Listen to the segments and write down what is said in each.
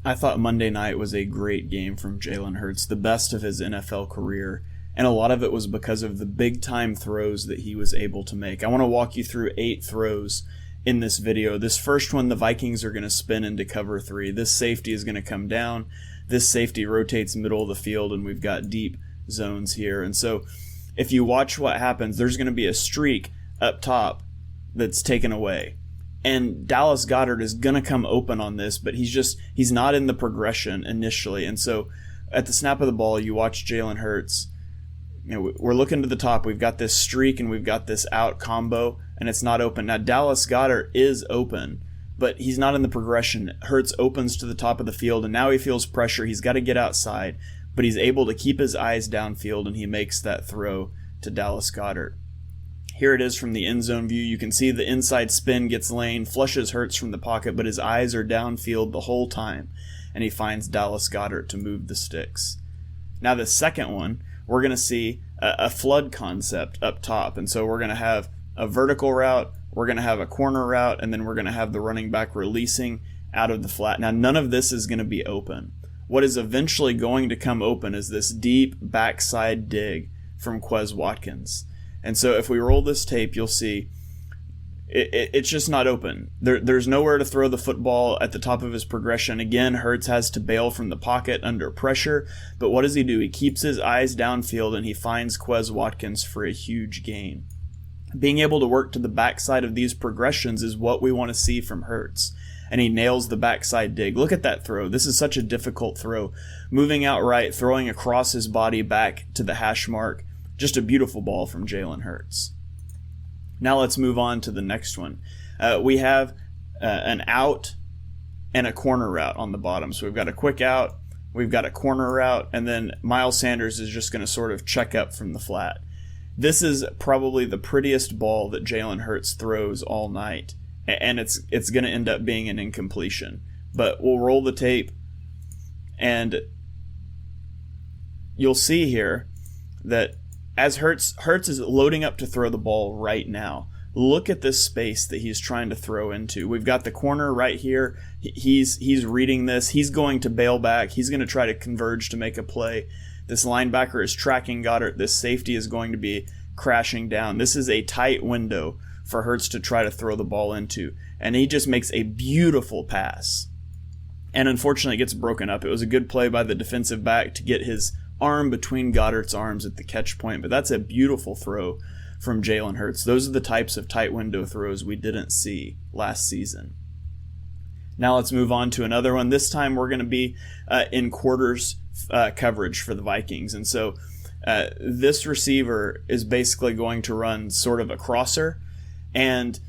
I thought Monday night was a great game from Jalen Hurts, the best of his NFL career, and a lot of it was because of the big-time throws that he was able to make. I want to walk you through 8 throws in this video. This first one, the Vikings are going to spin into cover 3. This safety is going to come down. This safety rotates middle of the field, and we've got deep zones here. And so if you watch what happens, there's going to be a streak up top that's taken away. And Dallas Goedert is going to come open on this, but he's not in the progression initially. And so at the snap of the ball, you watch Jalen Hurts. We're looking to the top. We've got this streak and we've got this out combo, and it's not open. Now, Dallas Goedert is open, but he's not in the progression. Hurts opens to the top of the field, and now he feels pressure. He's got to get outside, but he's able to keep his eyes downfield, and he makes that throw to Dallas Goedert. Here it is from the end zone view. You can see the inside spin gets lane, flushes Hurts from the pocket, but his eyes are downfield the whole time, and he finds Dallas Goedert to move the sticks. Now the second one, we're going to see a flood concept up top, and so we're going to have a vertical route, we're going to have a corner route, and then we're going to have the running back releasing out of the flat. Now none of this is going to be open. What is eventually going to come open is this deep backside dig from Quez Watkins. And so if we roll this tape, you'll see it's just not open. There's nowhere to throw the football at the top of his progression. Again, Hurts has to bail from the pocket under pressure. But what does he do? He keeps his eyes downfield, and he finds Quez Watkins for a huge gain. Being able to work to the backside of these progressions is what we want to see from Hurts. And he nails the backside dig. Look at that throw. This is such a difficult throw. Moving out right, throwing across his body back to the hash mark. Just a beautiful ball from Jalen Hurts. Now let's move on to the next one. We have an out and a corner route on the bottom. So we've got a quick out, we've got a corner route, and then Miles Sanders is just going to sort of check up from the flat. This is probably the prettiest ball that Jalen Hurts throws all night, and it's going to end up being an incompletion. But we'll roll the tape, and you'll see here that as Hurts is loading up to throw the ball right now, look at this space that he's trying to throw into. We've got the corner right here. He's reading this. He's going to bail back. He's going to try to converge to make a play. This linebacker is tracking Goedert. This safety is going to be crashing down. This is a tight window for Hurts to try to throw the ball into. And he just makes a beautiful pass. And unfortunately, it gets broken up. It was a good play by the defensive back to get his arm between Goedert's arms at the catch point, but that's a beautiful throw from Jalen Hurts. Those are the types of tight window throws we didn't see last season. Now let's move on to another one. This time we're going to be in quarters coverage for the Vikings, and so this receiver is basically going to run sort of a crosser, and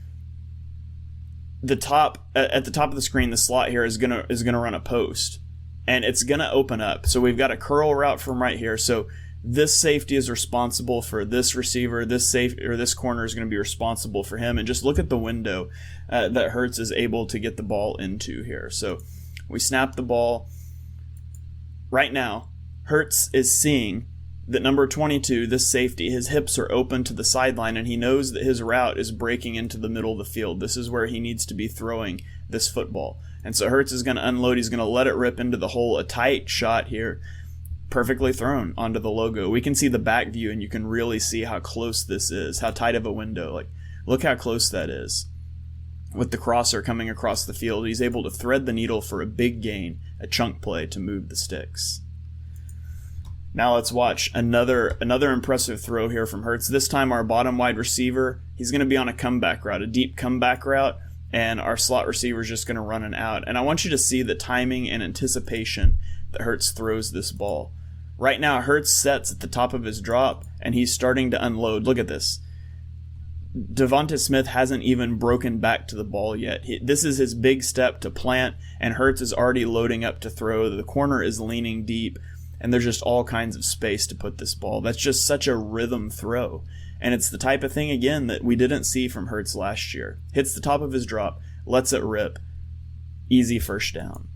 at the top of the screen, the slot here is gonna run a post. And it's going to open up. So we've got a curl route from right here. So this safety is responsible for this receiver. This corner is going to be responsible for him. And just look at the window that Hurts is able to get the ball into here. So we snap the ball. Right now, Hurts is seeing that number 22, this safety, his hips are open to the sideline, and he knows that his route is breaking into the middle of the field. This is where he needs to be throwing this football. And so Hurts is going to unload. He's going to let it rip into the hole. A tight shot here, perfectly thrown onto the logo. We can see the back view, and you can really see how close this is, how tight of a window. Like, look how close that is. With the crosser coming across the field, he's able to thread the needle for a big gain, a chunk play to move the sticks. Now let's watch another impressive throw here from Hurts. This time our bottom wide receiver, he's going to be on a comeback route, a deep comeback route, and our slot receiver is just going to run an out. And I want you to see the timing and anticipation that Hurts throws this ball. Right now, Hurts sets at the top of his drop, and he's starting to unload. Look at this. Devonta Smith hasn't even broken back to the ball yet. This is his big step to plant, and Hurts is already loading up to throw. The corner is leaning deep, and there's just all kinds of space to put this ball. That's just such a rhythm throw. And it's the type of thing, again, that we didn't see from Hurts last year. Hits the top of his drop, lets it rip. Easy first down.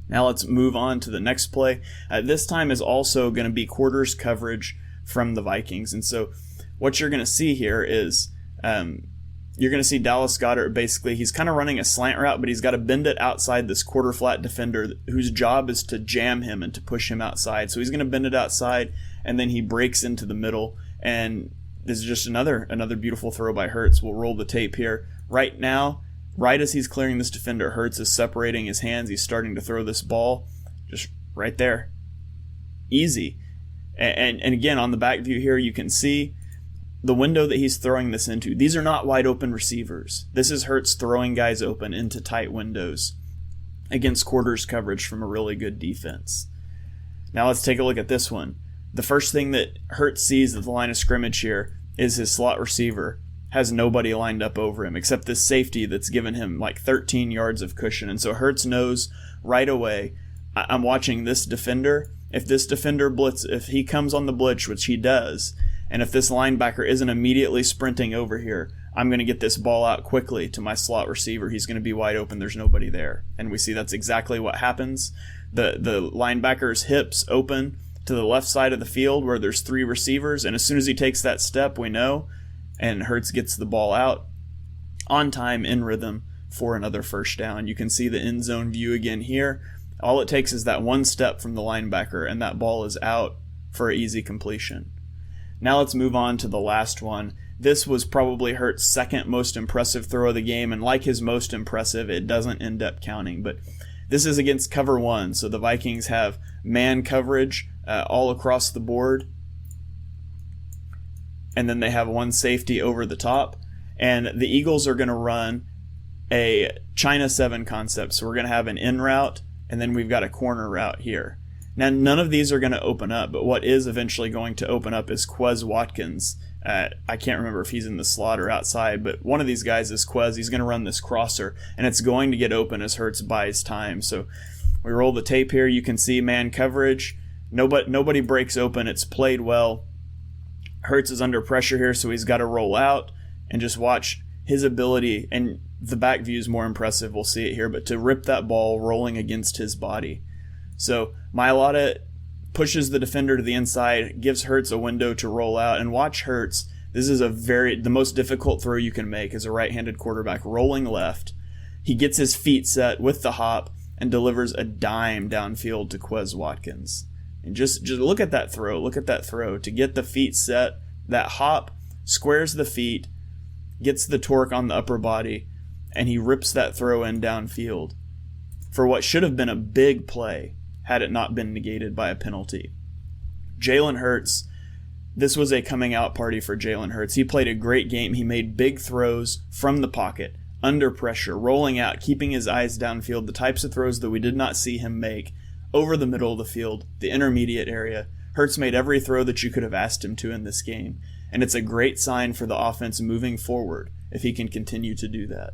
Now let's move on to the next play. This time is also going to be quarters coverage from the Vikings. And so what you're going to see here is you're going to see Dallas Goedert basically, he's kind of running a slant route, but he's got to bend it outside this quarter flat defender whose job is to jam him and to push him outside. So he's going to bend it outside, and then he breaks into the middle. And this is just another beautiful throw by Hurts. We'll roll the tape here. Right now, right as he's clearing this defender, Hurts is separating his hands. He's starting to throw this ball just right there. Easy. And again, on the back view here, you can see the window that he's throwing this into. These are not wide open receivers. This is Hurts throwing guys open into tight windows against quarters coverage from a really good defense. Now let's take a look at this one. The first thing that Hurts sees at the line of scrimmage here is his slot receiver has nobody lined up over him except this safety that's given him like 13 yards of cushion. And so Hurts knows right away, I'm watching this defender. If this defender blitz, if he comes on the blitz, which he does, and if this linebacker isn't immediately sprinting over here, I'm going to get this ball out quickly to my slot receiver. He's going to be wide open. There's nobody there. And we see that's exactly what happens. The linebacker's hips open to the left side of the field where there's 3 receivers. And as soon as he takes that step, we know, and Hurts gets the ball out on time, in rhythm, for another first down. You can see the end zone view again here. All it takes is that one step from the linebacker, and that ball is out for an easy completion. Now let's move on to the last one. This was probably Hurts' second most impressive throw of the game, and like his most impressive, it doesn't end up counting. But this is against cover 1, so the Vikings have man coverage all across the board, and then they have one safety over the top, and the Eagles are going to run a China 7 concept. So we're going to have an in route, and then we've got a corner route here. Now, none of these are going to open up, but what is eventually going to open up is Quez Watkins. I can't remember if he's in the slot or outside, but one of these guys is Quez. He's going to run this crosser, and it's going to get open as Hurts buys time. So we roll the tape here. You can see man coverage. Nobody breaks open. It's played well. Hurts is under pressure here, so he's got to roll out, and just watch his ability, and the back view is more impressive. We'll see it here, but to rip that ball rolling against his body. So Mailata pushes the defender to the inside, gives Hurts a window to roll out, and watch Hurts. This is the most difficult throw you can make as a right-handed quarterback, rolling left. He gets his feet set with the hop and delivers a dime downfield to Quez Watkins. And just look at that throw. Look at that throw. To get the feet set, that hop squares the feet, gets the torque on the upper body, and he rips that throw in downfield for what should have been a big play had it not been negated by a penalty. Jalen Hurts, this was a coming out party for Jalen Hurts. He played a great game. He made big throws from the pocket, under pressure, rolling out, keeping his eyes downfield, the types of throws that we did not see him make over the middle of the field, the intermediate area. Hurts made every throw that you could have asked him to in this game, and it's a great sign for the offense moving forward if he can continue to do that.